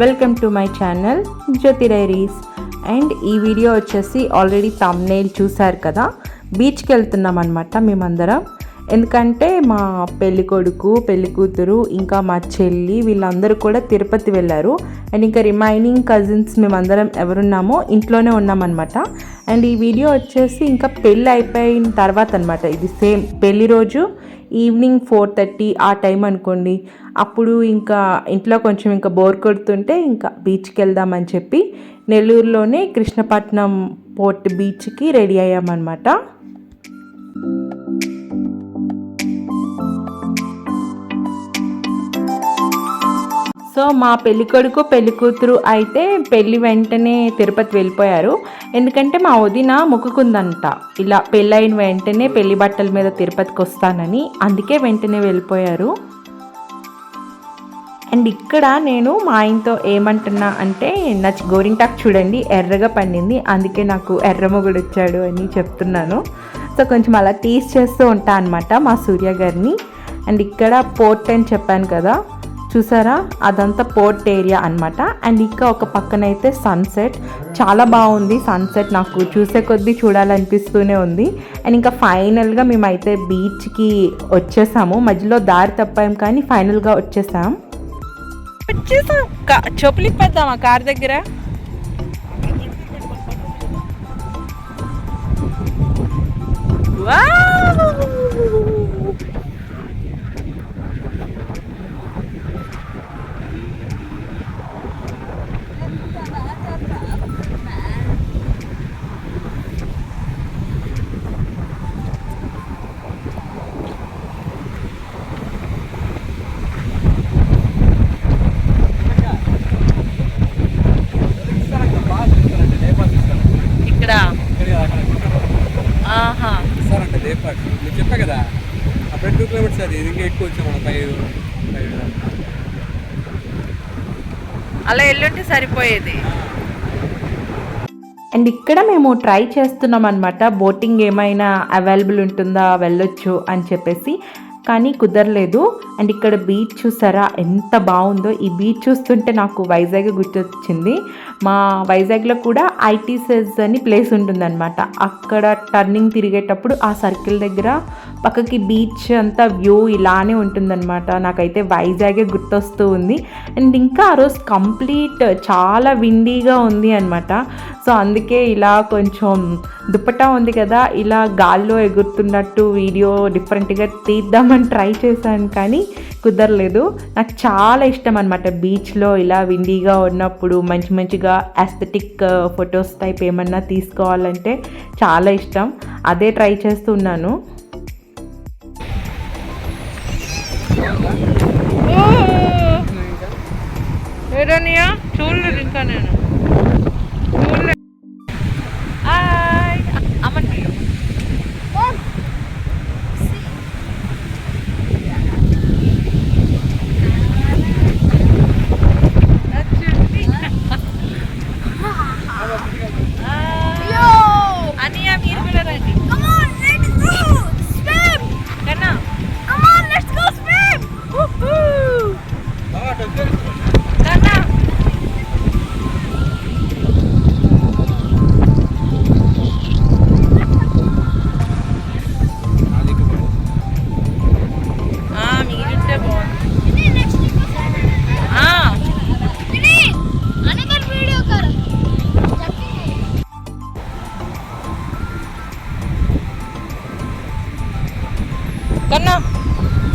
Welcome to my channel Jyothi diaries. And ఈ video వచ్చేసి already thumbnail చూసారు కదా, బీచ్కి వెళ్తున్నాం అనమాట మేమందరం. ఎందుకంటే మా పెళ్ళికొడుకు, పెళ్ళికూతురు, ఇంకా మా చెల్లి వీళ్ళందరూ కూడా తిరుపతి వెళ్ళారు. అండ్ ఇంకా రిమైనింగ్ కజిన్స్ మేమందరం ఎవరున్నామో ఇంట్లోనే ఉన్నామన్నమాట. అండ్ ఈ వీడియో వచ్చేసి ఇంకా పెళ్ళి అయిపోయిన తర్వాత అనమాట. ఇది సేమ్ పెళ్ళి రోజు ఈవినింగ్ 4:30 ఆ టైం అనుకోండి. అప్పుడు ఇంకా ఇంట్లో కొంచెం ఇంకా బోర్ కొడుతుంటే ఇంకా బీచ్కి వెళ్దామని చెప్పి నెల్లూరులోనే కృష్ణపట్నం పోర్ట్ బీచ్కి రెడీ అయ్యామన్నమాట. సో మా పెళ్ళికొడుకు, పెళ్ళికూతురు అయితే పెళ్ళి వెంటనే తిరుపతి వెళ్ళిపోయారు. ఎందుకంటే మా వదిన మొక్కుకుందంట, ఇలా పెళ్ళైన వెంటనే పెళ్లి బట్టల మీద తిరుపతికి వస్తానని. అందుకే వెంటనే వెళ్ళిపోయారు. అండ్ ఇక్కడ నేను మా ఆయనతో ఏమంటున్నా అంటే, నా గోరింటాకు చూడండి ఎర్రగా పండింది, అందుకే నాకు ఎర్ర మొగుడు వచ్చాడు అని చెప్తున్నాను. సో కొంచెం అలా టీస్ చేస్తూ ఉంటా అనమాట మా సూర్య గారిని. అండ్ ఇక్కడ పోర్ట్ అని చెప్పాను కదా, చూసారా అదంతా పోర్ట్ ఏరియా అనమాట. అండ్ ఇంకా ఒక పక్కనైతే సన్సెట్ చాలా బాగుంది. సన్సెట్ నాకు చూసే కొద్దీ చూడాలనిపిస్తూనే ఉంది. అండ్ ఇంకా ఫైనల్గా మేమైతే బీచ్కి వచ్చేసాము. మధ్యలో దారి తప్పాం కానీ ఫైనల్గా వచ్చేసాం. చెప్పులికి పెద్దామా కార్ దగ్గర. చెప్పా కదా అప్పుడే 2 కిలోమీటర్స్, అది ఇంకా ఎక్కువ వచ్చాము. 5 అలా ఎల్లుంటే సరిపోయేది. అండ్ ఇక్కడ మేము ట్రై చేస్తున్నాం అనమాట, బోటింగ్ ఏమైనా అవైలబుల్ ఉంటుందా వెళ్ళొచ్చు అని చెప్పేసి, కానీ కుదరలేదు. అండ్ ఇక్కడ బీచ్ చూసారా ఎంత బాగుందో. ఈ బీచ్ చూస్తుంటే నాకు వైజాగ్ గుర్తొచ్చింది. మా వైజాగ్లో కూడా ఐటీసెస్ అని ప్లేస్ ఉంటుందన్నమాట. అక్కడ టర్నింగ్ తిరిగేటప్పుడు ఆ సర్కిల్ దగ్గర పక్కకి బీచ్ అంతా వ్యూ ఇలానే ఉంటుందన్నమాట. నాకైతే వైజాగే గుర్తొస్తూ ఉంది. అండ్ ఇంకా ఆ రోజు కంప్లీట్ చాలా విండీగా ఉంది అనమాట. సో అందుకే ఇలా కొంచెం దుప్పటా ఉంది కదా, ఇలా గాల్లో ఎగురుతున్నట్టు వీడియో డిఫరెంట్గా తీద్దామని ట్రై చేశాను కానీ కుదరలేదు. నాకు చాలా ఇష్టం అనమాట బీచ్లో ఇలా విండీగా ఉన్నప్పుడు మంచి మంచిగా అస్థెటిక్ ఫొటోస్ టైప్ ఏమన్నా తీసుకోవాలంటే చాలా ఇష్టం. అదే ట్రై చేస్తున్నాను. చూడలేదు ఇంకా నేను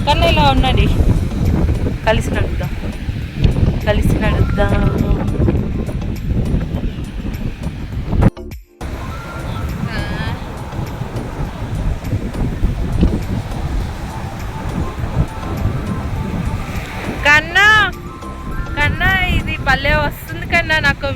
కన్నా ఇలా ఉన్నది. కలిసి నడుద్దాం. కన్నా ఇది భలే వస్తుంది కన్నా నాకు.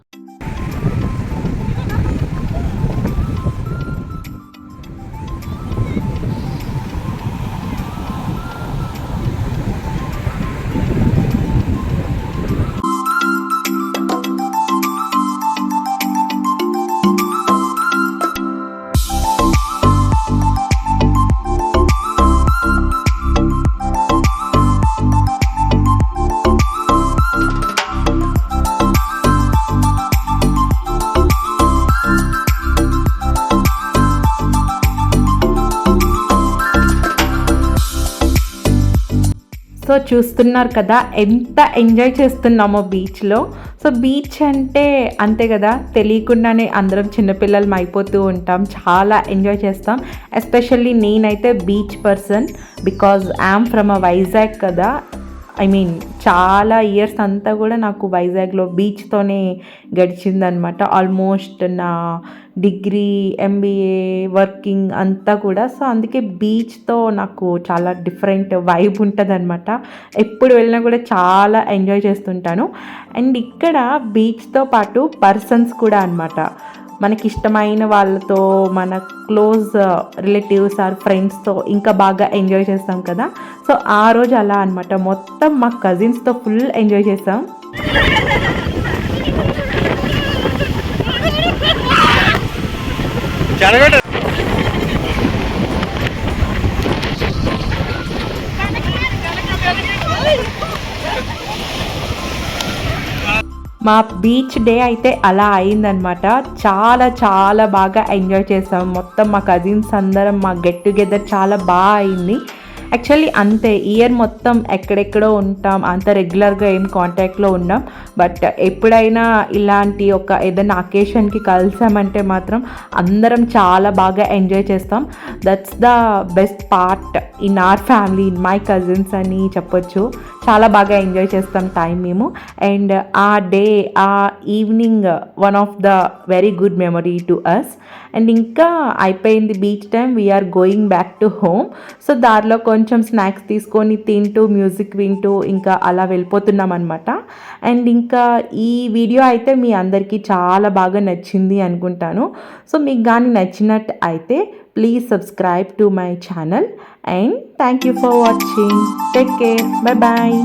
సో చూస్తున్నారు కదా ఎంత ఎంజాయ్ చేస్తున్నామో బీచ్లో. సో బీచ్ అంటే అంతే కదా, తెలియకుండానే అందరం చిన్నపిల్లలం అయిపోతూ ఉంటాం, చాలా ఎంజాయ్ చేస్తాం. ఎస్పెషల్లీ నేనైతే beach person, because I'm from Vizag కదా. ఐ మీన్ చాలా ఇయర్స్ అంతా కూడా నాకు వైజాగ్లో బీచ్తోనే గడిచిందనమాట. ఆల్మోస్ట్ నా డిగ్రీ, ఎంబీఏ, వర్కింగ్ అంతా కూడా. సో అందుకే బీచ్తో నాకు చాలా డిఫరెంట్ వైబ్ ఉంటుంది అనమాట. ఎప్పుడు వెళ్ళినా కూడా చాలా ఎంజాయ్ చేస్తుంటాను. అండ్ ఇక్కడ బీచ్తో పాటు పర్సన్స్ కూడా అనమాట. మనకి ఇష్టమైన వాళ్ళతో, మన క్లోజ్ రిలేటివ్స్ ఆర్ ఫ్రెండ్స్తో ఇంకా బాగా ఎంజాయ్ చేస్తాం కదా. సో ఆ రోజు అలా అనమాట, మొత్తం మా కజిన్స్తో ఫుల్ ఎంజాయ్ చేస్తాం. మా బీచ్ డే అయితే అలా అయిందనమాట. చాలా చాలా బాగా ఎంజాయ్ చేసాం. మొత్తం మా కజిన్స్ అందరం మా గెట్ టుగెదర్ చాలా బాగా అయింది. యాక్చువల్లీ అంతే, ఇయర్ మొత్తం ఎక్కడెక్కడో ఉంటాం, అంత రెగ్యులర్గా ఏం కాంటాక్ట్లో ఉన్నాం. బట్ ఎప్పుడైనా ఇలాంటి ఒక ఏదైనా అకేషన్కి కలిసామంటే మాత్రం అందరం చాలా బాగా ఎంజాయ్ చేస్తాం. That's the best part in our family, in my cousins అని చెప్పొచ్చు. చాలా బాగా ఎంజాయ్ చేస్తాం టైం మేము. అండ్ ఆ డే, ఆ evening one of the very good memory to us. And ఇంకా అయిపోయింది beach time, we're going back to home. So దారిలో కొంచెం స్నాక్స్ తీసుకొని తింటూ, మ్యూజిక్ వింటూ ఇంకా అలా వెళ్ళిపోతున్నాం అనమాట. అండ్ ఇంకా ఈ వీడియో అయితే మీ అందరికీ చాలా బాగా నచ్చింది అనుకుంటాను. సో మీకు కానీ నచ్చినట్టు అయితే please subscribe to my channel. And thank you for watching. Take care. Bye bye.